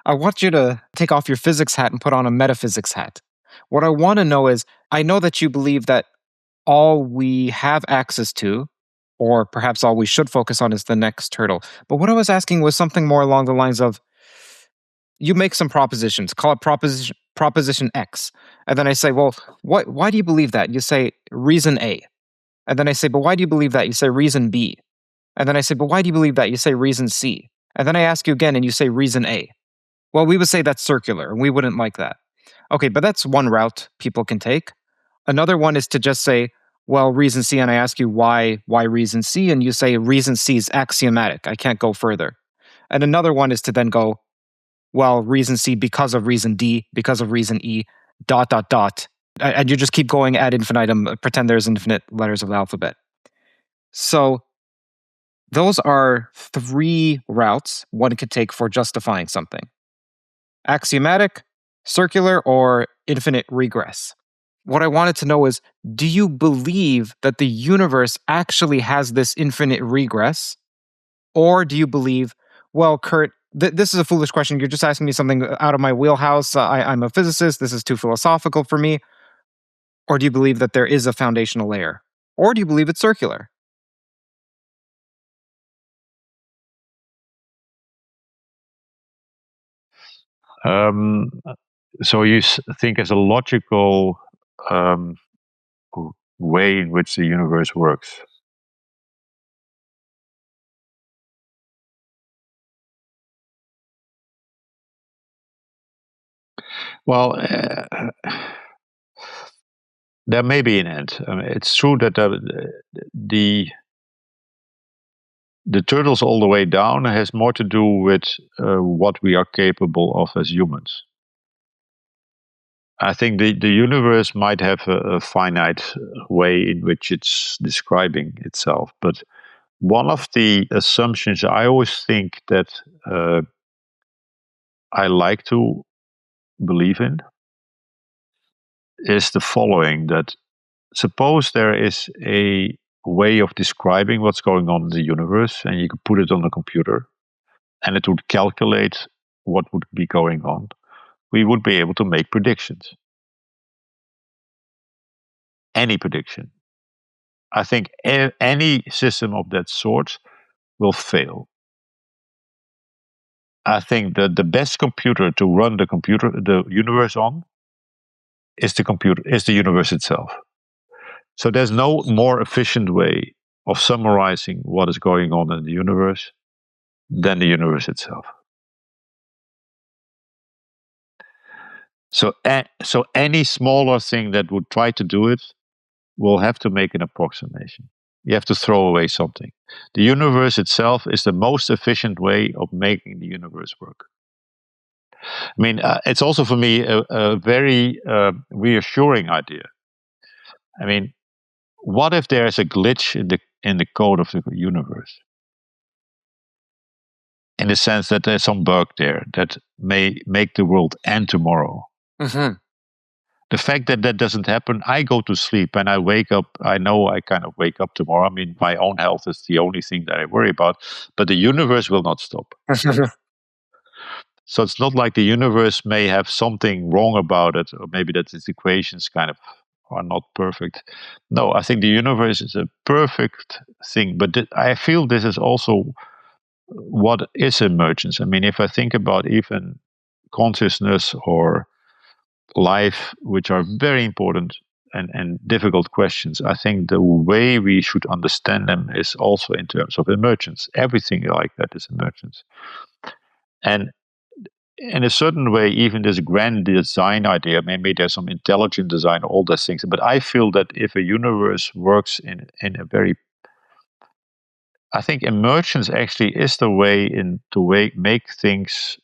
I want you to take off your physics hat and put on a metaphysics hat. What I want to know is, I know that you believe that all we have access to, or perhaps all we should focus on, is the next hurdle. But what I was asking was something more along the lines of, you make some propositions, call it proposition X. And then I say, well, why do you believe that? You say reason A. And then I say, but why do you believe that? You say reason B. And then I say, but why do you believe that? You say reason C. And then I ask you again and you say reason A. Well, we would say that's circular, and we wouldn't like that. Okay, but that's one route people can take. Another one is to just say, well, reason C, and I ask you why reason C, and you say reason C is axiomatic. I can't go further. And another one is to then go, well, reason C because of reason D, because of reason E, ... And you just keep going ad infinitum, pretend there's infinite letters of the alphabet. So those are three routes one could take for justifying something: axiomatic, circular, or infinite regress. What I wanted to know is, do you believe that the universe actually has this infinite regress? Or do you believe, well, Curt, this is a foolish question. You're just asking me something out of my wheelhouse. I'm a physicist. This is too philosophical for me. Or do you believe that there is a foundational layer? Or do you believe it's circular? So you think as a logical way in which the universe works. Well, there may be an end. I mean, it's true that the turtles all the way down has more to do with what we are capable of as humans. I think the universe might have a finite way in which it's describing itself, but one of the assumptions I always think that I like to believe in is the following: that suppose there is a way of describing what's going on in the universe, and you could put it on a computer, and it would calculate what would be going on. We would be able to make predictions. Any prediction. I think any system of that sort will fail. I think that the best computer to run the universe on, is the universe itself. So there's no more efficient way of summarizing what is going on in the universe than the universe itself. So any smaller thing that would try to do it will have to make an approximation. You have to throw away something. The universe itself is the most efficient way of making the universe work. I mean, it's also for me a very reassuring idea. I mean, what if there is a glitch in the code of the universe? In the sense that there's some bug there that may make the world end tomorrow. Mm-hmm. The fact that that doesn't happen, I go to sleep and I wake up. I know I kind of wake up tomorrow. I mean, my own health is the only thing that I worry about, but the universe will not stop. So it's not like the universe may have something wrong about it, or maybe that its equations kind of are not perfect. No, I think the universe is a perfect thing. But I feel this is also what is emergence. I mean, if I think about even consciousness or life, which are very important and difficult questions, I think the way we should understand them is also in terms of emergence. Everything like that is emergence. And in a certain way, even this grand design idea, maybe there's some intelligent design, all those things. But I feel that if a universe works in a very, I think emergence actually is the way to make things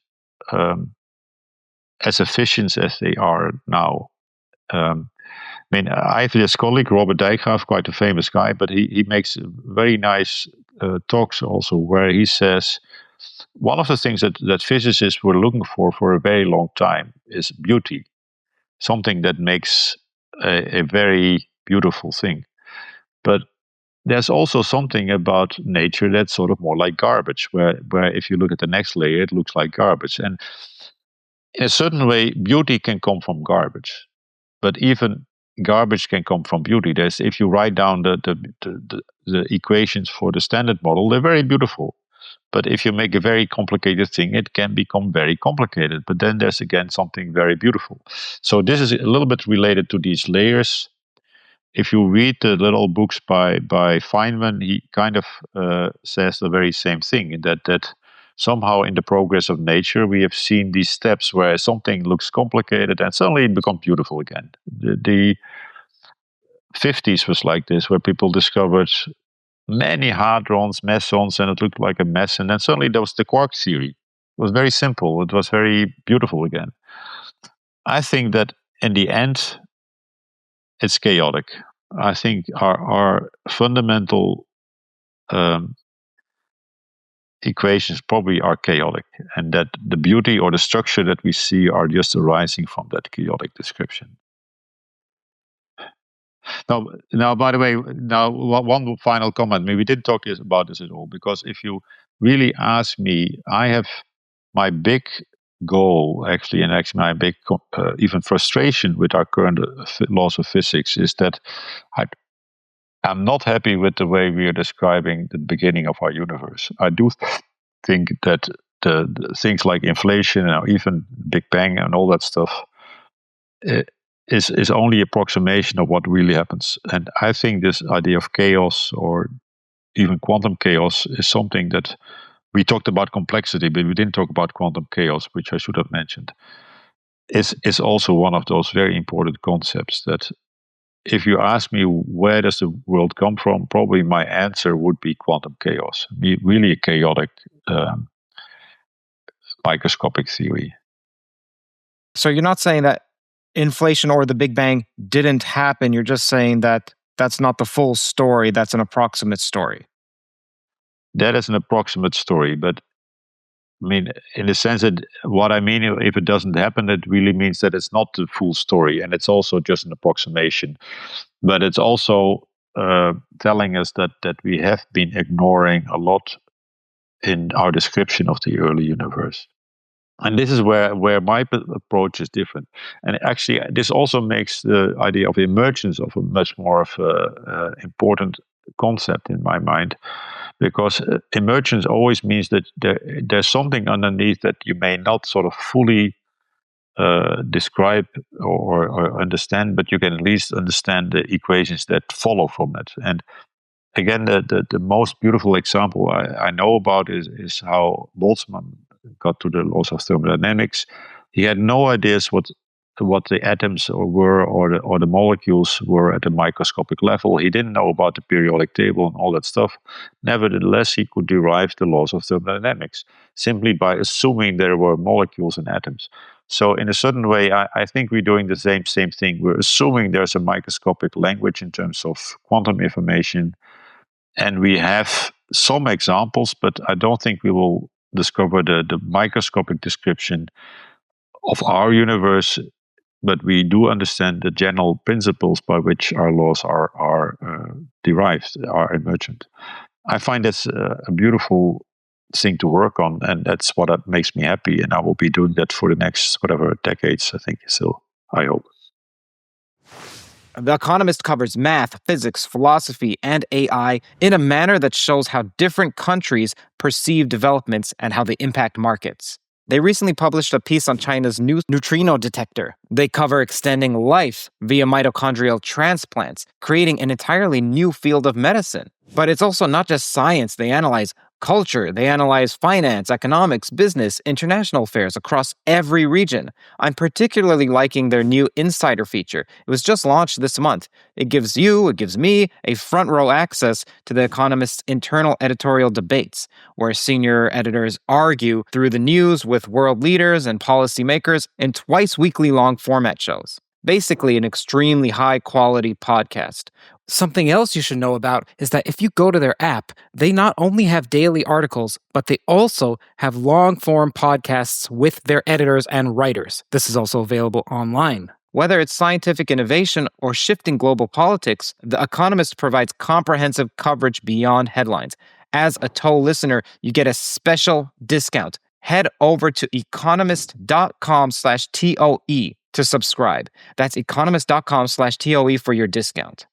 as efficient as they are now. I mean, I have this colleague, Robert Dijkgraaf, quite a famous guy, but he makes very nice talks also, where he says one of the things that physicists were looking for a very long time is beauty, something that makes a very beautiful thing. But there's also something about nature that's sort of more like garbage, where if you look at the next layer, it looks like garbage. And in a certain way, beauty can come from garbage, but even garbage can come from beauty. There's, if you write down the equations for the standard model, they're very beautiful. But if you make a very complicated thing, it can become very complicated. But then there's again something very beautiful. So this is a little bit related to these layers. If you read the little books by Feynman, he kind of says the very same thing, that somehow in the progress of nature we have seen these steps where something looks complicated and suddenly it becomes beautiful again. The 50s was like this, where people discovered many hadrons, mesons, and it looked like a mess. And then suddenly there was the quark theory. It was very simple. It was very beautiful again. I think that in the end, it's chaotic. I think our fundamental equations probably are chaotic, and that the beauty or the structure that we see are just arising from that chaotic description. Now, by the way, now one final comment. Maybe we didn't talk about this at all, because if you really ask me, I have my big goal, actually, and actually my big even frustration with our current laws of physics is that I'm not happy with the way we are describing the beginning of our universe. I do think that the things like inflation or even Big Bang and all that stuff is only approximation of what really happens. And I think this idea of chaos or even quantum chaos is something that we talked about complexity, but we didn't talk about quantum chaos, which I should have mentioned. Is also one of those very important concepts that if you ask me where does the world come from, probably my answer would be quantum chaos, really a chaotic microscopic theory. So you're not saying that inflation or the Big Bang didn't happen. You're just saying that that's not the full story. That's an approximate story. That is an approximate story, but I mean, in the sense that what I mean, if it doesn't happen, it really means that it's not the full story, and it's also just an approximation. But it's also telling us that we have been ignoring a lot in our description of the early universe. And this is where my approach is different. And actually, this also makes the idea of emergence of a much more of a important concept in my mind, because emergence always means that there's something underneath that you may not sort of fully describe or understand, but you can at least understand the equations that follow from it. And again, the most beautiful example I know about is how Boltzmann got to the laws of thermodynamics. He had no ideas what the atoms were or the molecules were at the microscopic level. He didn't know about the periodic table and all that stuff. Nevertheless, he could derive the laws of thermodynamics simply by assuming there were molecules and atoms. So in a certain way, I think we're doing the same thing. We're assuming there's a microscopic language in terms of quantum information, and we have some examples, but I don't think we will discover the microscopic description of our universe. But we do understand the general principles by which our laws are derived, are emergent. I find that's a beautiful thing to work on, and that's what makes me happy. And I will be doing that for the next whatever decades, I think. So I hope. The Economist covers math, physics, philosophy, and AI in a manner that shows how different countries perceive developments and how they impact markets. They recently published a piece on China's new neutrino detector. They cover extending life via mitochondrial transplants, creating an entirely new field of medicine. But it's also not just science. They analyze culture, they analyze finance, economics, business, international affairs across every region. I'm particularly liking their new insider feature. It was just launched this month. It gives me a front row access to The Economist's internal editorial debates, where senior editors argue through the news with world leaders and policymakers in twice weekly long format shows. Basically, an extremely high-quality podcast. Something else you should know about is that if you go to their app, they not only have daily articles, but they also have long-form podcasts with their editors and writers. This is also available online. Whether it's scientific innovation or shifting global politics, The Economist provides comprehensive coverage beyond headlines. As a TOE listener, you get a special discount. Head over to economist.com/TOE to subscribe. That's economist.com/TOE for your discount.